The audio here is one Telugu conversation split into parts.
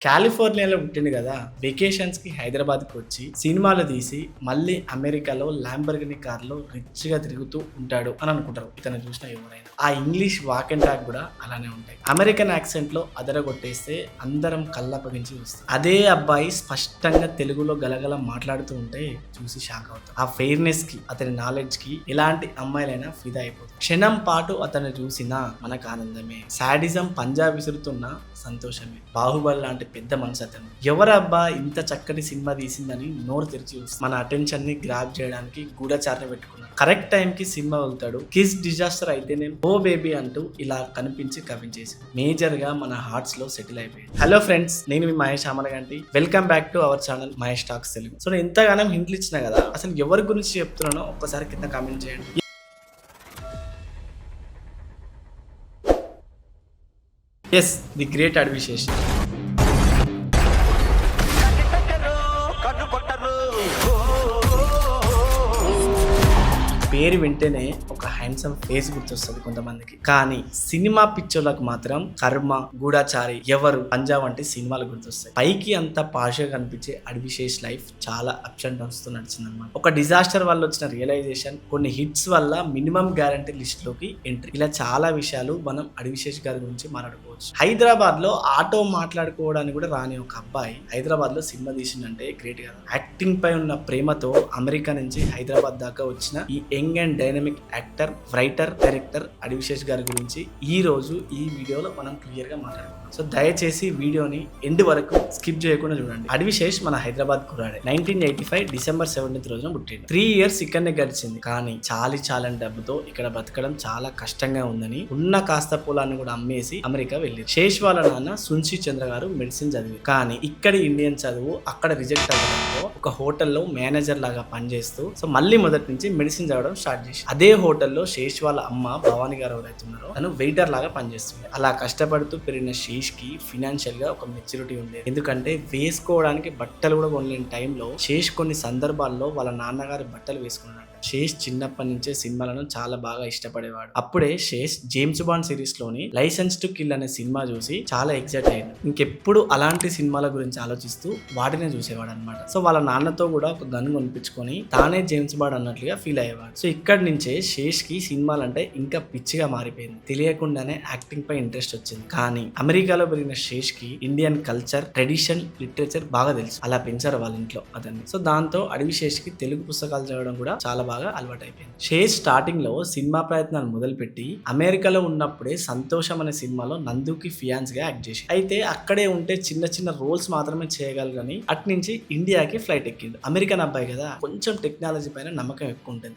కాలిఫోర్నియాలో పుట్టిండు కదా, వెకేషన్స్ కి హైదరాబాద్ కి వచ్చి సినిమాలు తీసి మళ్ళీ అమెరికాలో ల్యాంబర్గిని కార్లో రిచ్ గా తిరుగుతూ ఉంటాడు అని అనుకుంటారు ఇతను చూసిన ఎవరైనా. ఆ ఇంగ్లీష్ వాక్ అండ్ టాక్ కూడా అలానే ఉంటాయి. అమెరికన్ యాక్సెంట్ లో అదరగొట్టేస్తే అందరం కళ్ళప్పగించి చూస్తాం. అదే అబ్బాయి స్పష్టంగా తెలుగులో గలగల మాట్లాడుతూ ఉంటే చూసి షాక్ అవుతాం. ఆ ఫెయిర్నెస్ కి, అతని నాలెడ్జ్ కి ఎలాంటి అమ్మాయిలైనా ఫిదా అయిపోతుంది. క్షణం పాటు అతను చూసినా మనకు ఆనందమే. సాడిజం పంజాబ్ విసురుతున్న సంతోషమే. బాహుబలి లాంటి పెద్ద మనసు అతను. ఎవరబ్బా ఇంత చక్కటి సినిమా తీసిందని నోరు తెరిచి చూస్తుంది. మన అటెన్షన్ ని గ్రాప్ చేయడానికి గూఢచారణ పెట్టుకున్నాడు. కరెక్ట్ టైం కి సినిమా వెళ్తాడు. కిస్ డిజాస్టర్ అయితే నేను ఓ బేబీ అంటూ ఇలా కనిపించి కవించేసి మేజర్ గా మన హార్ట్స్ లో సెటిల్ అయిపోయింది. హలో ఫ్రెండ్స్, నేను మీ Mahesh Amaraganti. Welcome back to our channel Mahesh talks Telugu. So నేను ఎంతగానో హింట్లు ఇచ్చిన కదా, అసలు ఎవరి గురించి చెప్తున్నానో ఒక్కసారి కింద కామెంట్ చేయండి. Yes, the great Adivi Sesh. పేరు వింటేనే ఒక హ్యాండ్సమ్ ఫేస్ గుర్తొస్తుంది కొంతమందికి. కానీ సినిమా పిక్చర్లకు మాత్రం కర్మ, గూఢచారి, ఎవరు, పంజాబ్ వంటి సినిమాలు గుర్తొస్తాయి. పైకి అంత పాషగా కనిపించే అడ్విశేష్ లైఫ్ చాలా అప్స్ అండ్ డౌన్స్ తో నడిచిందన్నమాట. ఒక డిజాస్టర్ వల్ల వచ్చిన రియలైజేషన్, కొన్ని హిట్స్ వల్ల మినిమం గ్యారంటీ లిస్ట్ లోకి ఎంట్రీ, ఇలా చాలా విషయాలు మనం అడ్విశేష్ గారి గురించి మాట్లాడుకోవచ్చు. హైదరాబాద్ లో ఆటో మాట్లాడుకోవడానికి కూడా రాని ఒక అబ్బాయి హైదరాబాద్ లో సినిమా తీసిందంటే గ్రేట్ కదా. యాక్టింగ్ పై ఉన్న ప్రేమతో అమెరికా నుంచి హైదరాబాద్ దాకా వచ్చిన ఈ young and dynamic actor, writer, director Adivi Sesh గారి గురించి ఈ రోజు ఈ వీడియోలో మనం క్లియర్ గా మాట్లాడుకుందాం. సో దయచేసి వీడియోని ఎండ్ వరకు స్కిప్ చేయకుండా చూడండి. అడ్విశేష్ మన హైదరాబాద్ కుర్రాడే. 1985 డిసెంబర్ 17 రోజున పుట్టిండు. 3 years ఇక్కడనే గడిచింది. కానీ చాలని డబ్బుతో ఇక్కడ బతకడం చాలా కష్టంగా ఉందని ఉన్న కాస్త పొలాన్ని కూడా అమ్మేసి అమెరికా వెళ్ళి, శేష్ వాళ్ళ నాన్న సున్షి చంద్ర గారు మెడిసిన్ చదివి, కానీ ఇక్కడి ఇండియన్ చదువు అక్కడ రిజెక్ట్ అవ్వడంతో ఒక హోటల్లో మేనేజర్ లాగా పనిచేస్తూ సో మళ్ళీ మొదటి నుంచి మెడిసిన్ చదవడం స్టార్ట్ చేసి, అదే హోటల్లో శేష్ వాళ్ళ అమ్మ భవానీ గారు ఎవరైతున్నారో తను వెయిటర్ లాగా పనిచేస్తుంది. అలా కష్టపడుతూ పెరిగిన శేష్ కి ఫినాన్షియల్ గా ఒక మెచ్యూరిటీ ఉండేది. ఎందుకంటే వేసుకోవడానికి బట్టలు కూడా కొనలేని టైంలో శేష్ కొన్ని సందర్భాల్లో వాళ్ళ నాన్నగారి బట్టలు వేసుకున్నాడు. శేష్ చిన్నప్పటి నుంచే సినిమాలను చాలా బాగా ఇష్టపడేవాడు. అప్పుడే శేష్ జేమ్స్ బాండ్ సిరీస్ లోని లైసెన్స్ టు కిల్ అనే సినిమా చూసి చాలా ఎక్సైట్ అయ్యాడు. ఇంకెప్పుడు అలాంటి సినిమాల గురించి ఆలోచిస్తూ వాటినే చూసేవాడు అనమాట. సో వాళ్ళ నాన్నతో కూడా ఒక గన్ కొనిపించుకొని తానే జేమ్స్ బాండ్ అన్నట్లుగా ఫీల్ అయ్యేవాడు. సో ఇక్కడి నుంచే శేష్ కి సినిమాలంటే ఇంకా పిచ్చిగా మారిపోయింది. తెలియకుండానే యాక్టింగ్ పై ఇంట్రెస్ట్ వచ్చింది. కానీ అమెరికాలో పెరిగిన శేష్ కి ఇండియన్ కల్చర్, ట్రెడిషన్, లిటరేచర్ బాగా తెలుసు. అలా పెంచారు వాళ్ళ ఇంట్లో అతన్ని. సో దాంతో అడ్విశేష్ కి తెలుగు పుస్తకాలు చదవడం కూడా చాలా బాగా అలవాటు అయిపోయింది. శేష్ స్టార్టింగ్ లో సినిమా ప్రయత్నాలు మొదలుపెట్టి అమెరికాలో ఉన్నప్పుడే సంతోషం అనే సినిమాలో నందుకి ఫియాన్స్ గా యాక్ట్ చేసి, అయితే అక్కడే ఉంటే చిన్న చిన్న రోల్స్ మాత్రమే చేయగలరని అటు నుంచి ఇండియాకి ఫ్లైట్ ఎక్కిండు. అమెరికన్ అబ్బాయి కదా, కొంచెం టెక్నాలజీ పైన నమ్మకం ఎక్కువ ఉంటుంది.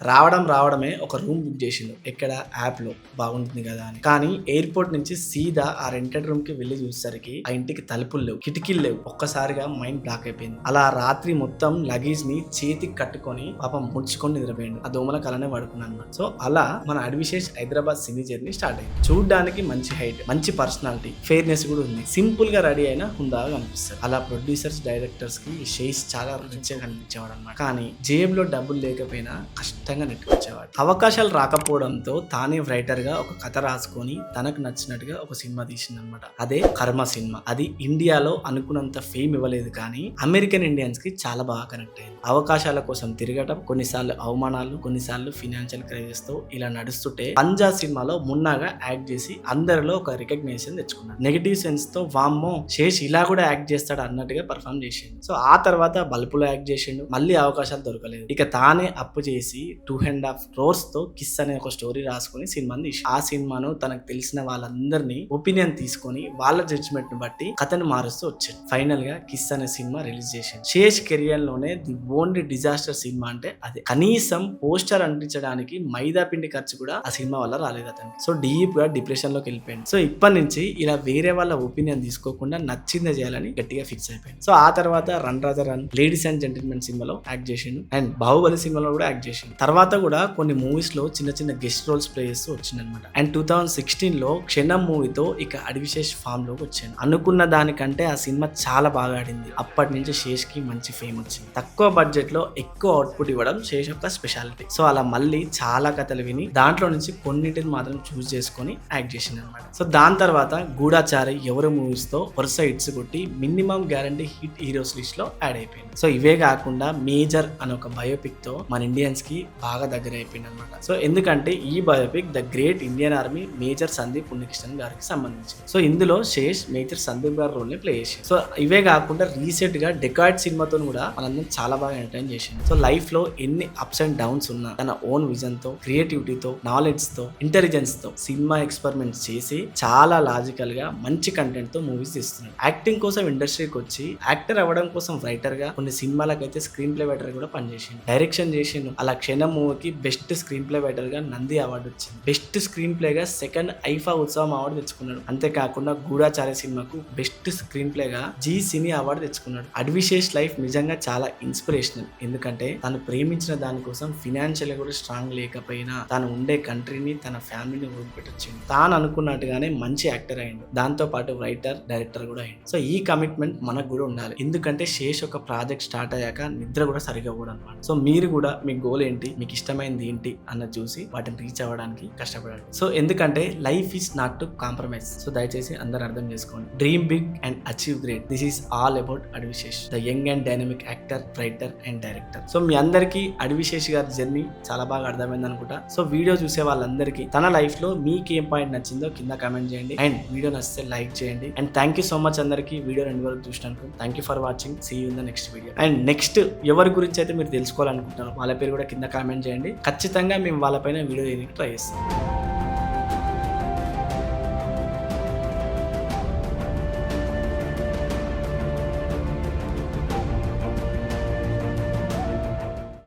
రావడమే ఒక రూమ్ బుక్ చేసిండు. ఎక్కడ యాప్ లో బాగుంటుంది కదా అని. కానీ ఎయిర్పోర్ట్ నుంచి సీదా ఆ రెంటెడ్ రూమ్ కి వెళ్లి చూసేసరికి ఆ ఇంటికి తలుపులు లేవు, కిటికీలు లేవు. ఒక్కసారిగా మైండ్ బ్లాక్ అయిపోయింది. అలా రాత్రి మొత్తం లగేజ్ ని చేతికి కట్టుకొని పాపం ముడుచుకొని నిద్రపోయింది. ఆ దోమల కలనే పడుకున్నాను. సో అలా మన అడ్విశేష్ హైదరాబాద్ సినీ జర్నీ స్టార్ట్ అయింది. చూడడానికి మంచి హైట్, మంచి పర్సనాలిటీ, ఫెయిర్నెస్ కూడా ఉంది. సింపుల్ గా రెడీ అయినా హుందాగా కనిపిస్తారు. అలా ప్రొడ్యూసర్స్, డైరెక్టర్స్ కి శేష్ చాలా రిచ్ గా కనిపించేవాడు అనమాట. కానీ జేబులో డబ్బులు లేకపోయినా కష్టంగా నెట్టుకొచ్చేవాడు. అవకాశాలు రాకపోవడంతో తానే రైటర్ గా ఒక కథ రాసుకొని తనకు నచ్చినట్టుగా ఒక సినిమా తీసిందనమాట. అదే కర్మ సినిమా. అది ఇండియాలో అనుకున్నంత ఫేమ్ ఇవ్వలేదు, కానీ అమెరికన్ ఇండియన్స్ కి చాలా బాగా కనెక్ట్ అయింది. అవకాశాల కోసం తిరగటం, కొన్నిసార్లు అవమానాలు, కొన్నిసార్లు ఫినాన్షియల్ క్రైసిస్ తో ఇలా నడుస్తుంటే పంజాబ్ సినిమాలో మున్నాగా యాక్ట్ చేసి అందరిలో ఒక రికగ్నిషన్ తెచ్చుకున్నాడు. నెగిటివ్ సెన్స్ తో వామ్మో శేష్ ఇలా కూడా యాక్ట్ చేస్తాడు అన్నట్టుగా పర్ఫామ్ చేసిండు. సో ఆ తర్వాత బల్పులో యాక్ట్ చేసిండు. మళ్ళీ అవకాశాలు దొరకలేదు. ఇక తానే అప్పు చేసి 2.5 crores తో కిస్ అనే ఒక స్టోరీ రాసుకుని సినిమాని తీసి, ఆ సినిమాను తనకు తెలిసిన వాళ్ళందరినీ ఒపీనియన్ తీసుకొని వాళ్ళ జడ్జిమెంట్ ను బట్టి కథను మారుస్తూ వచ్చాడు. ఫైనల్ గా కిస్ అనే సినిమా రిలీజ్ చేసిండు. శేష్ కెరియర్ లోనే ది ఓన్లీ డిజాస్టర్ సినిమా అంటే అదే. కనీసం పోస్టర్ అంటించడానికి మైదా పిండి ఖర్చు కూడా ఆ సినిమా వల్ల రాలేదు అతనికి. సో డీప్ గా డిప్రెషన్ లోకి వెళ్ళిపోయింది. సో ఇప్పటి నుంచి ఇలా వేరే వాళ్ళ ఒపీనియన్ తీసుకోకుండా నచ్చిందే చేయాలని గట్టిగా ఫిక్స్ అయిపోయింది. సో ఆ తర్వాత run Raja run, ladies and gentlemen సినిమాలో యాక్ట్ చేసిండు. అండ్ బాహుబలి సినిమాలో కూడా యాక్ట్ చేసిండు. తర్వాత కూడా కొన్ని మూవీస్ లో చిన్న చిన్న గెస్ట్ రోల్స్ ప్లే చేస్తూ వచ్చిందనమాట. అండ్ 2016 లో క్షణం మూవీతో ఇక అడ్విశేష్ ఫామ్ లోకి వచ్చాను. అనుకున్న దానికంటే ఆ సినిమా చాలా బాగా ఆడింది. అప్పటి నుంచి శేష్ కి మంచి ఫేమ్ వచ్చింది. తక్కువ బడ్జెట్ లో ఎక్కువ అవుట్పుట్ ఇవ్వడం శేష్ యొక్క స్పెషాలిటీ. సో అలా మళ్ళీ చాలా కథలు విని దాంట్లో నుంచి కొన్నింటిని మాత్రం చూస్ చేసుకొని యాక్ట్ చేసింది అనమాట. సో దాని తర్వాత గూఢాచారి ఎవరు మూవీస్ తో వరుస హిట్స్ కొట్టి minimum guarantee hit heroes list లో యాడ్ అయిపోయింది. సో ఇవే కాకుండా మేజర్ అనే ఒక బయోపిక్ తో మన ఇండియన్స్ కి బాగా దగ్గర అయిపోయింది అనమాట. సో ఎందుకంటే ఈ biopic the great Indian army major Sandeep Unnikrishnan గారికి సంబంధించింది. సో ఇందులో శేష్ మేజర్ సందీప్ గారి రోల్ ని ప్లే చేసింది. సో ఇవే కాకుండా రీసెంట్ గా డెకాయిడ్ సినిమాతో కూడా మనందరం చాలా బాగా ఎంటర్టైన్ చేసింది. సో లైఫ్ లో ఎన్ని అప్స్ అండ్ డౌన్స్ ఉన్నా తన ఓన్ విజన్ తో, క్రియేటివిటీతో, నాలెడ్జ్ తో, ఇంటెలిజెన్స్ తో సినిమా ఎక్స్పెరిమెంట్స్ చేసి చాలా లాజికల్ గా మంచి కంటెంట్ తో మూవీస్ తీస్తున్నాడు. యాక్టింగ్ కోసం ఇండస్ట్రీకి వచ్చి యాక్టర్ అవ్వడం కోసం రైటర్ గా కొన్ని సినిమాలకైతే స్క్రీన్ ప్లే రైటర్ కూడా పనిచేసిండు. డైరెక్షన్ చేసిండు. అలా క్షణం మూవీకి బెస్ట్ స్క్రీన్ ప్లే రైటర్ గా నంది అవార్డు వచ్చింది. బెస్ట్ స్క్రీన్ ప్లే గా సెకండ్ ఐఫా ఉత్సవం అవార్డు తెచ్చుకున్నాడు. అంతేకాకుండా గూఢాచార్య సినిమాకు బెస్ట్ స్క్రీన్ ప్లే గా జీ సినీ అవార్డు తెచ్చుకున్నాడు. అడ్విశేష్ లైఫ్ నిజంగా చాలా ఇన్స్పిరేషనల్. ఎందుకంటే తను ప్రేమించిన దానికోసం ఫినాన్షియల్ కూడా స్ట్రాంగ్ లేకపోయినా తాను ఉండే కంట్రీని, తన ఫ్యామిలీని వదిలిపెట్టొచ్చింది. తాను అనుకున్నట్టుగానే మంచి యాక్టర్ అయ్యిండు. దాంతో పాటు రైటర్, డైరెక్టర్ కూడా అయ్యిండు. సో ఈ కమిట్మెంట్ మనకు కూడా ఉండాలి. ఎందుకంటే శేష్ ఒక ప్రాజెక్ట్ స్టార్ట్ అయ్యాక నిద్ర కూడా సరిగా కూడా అనమాట. సో మీరు కూడా మీ గోల్ ఏంటి, మీకు ఇష్టమైనది ఏంటి అన్నది చూసి వాటిని రీచ్ అవ్వడానికి కష్టపడాలి. సో ఎందుకంటే life is not to compromise. So దయచేసి అందరూ అర్థం చేసుకోండి. Dream big and achieve great. This is all about Adivi Sesh, the young and dynamic actor, writer and director. So మీ అందరికీ అడ్విశేష్ గారి జర్నీ చాలా బాగా అర్థమైంది అనుకుంటా. సో వీడియో చూసే వాళ్ళందరికీ తన లైఫ్ లో మీకు ఏం పాయింట్ నచ్చిందో కింద కామెంట్ చేయండి అండ్ వీడియో నచ్చితే లైక్ చేయండి. And thank you so much అందరికీ వీడియో 2 వరకు చూసినందుకు. Thank you for watching. See you in the next video. And next ఎవరి గురించి అయితే మీరు తెలుసుకోవాలనుకుంటున్నారో వాళ్ళ పేరు కూడా కింద కామెంట్ చేయండి. ఖచ్చితంగా మేము వాళ్ళపైన వీడియో చేయడానికి ట్రై చేస్తాం.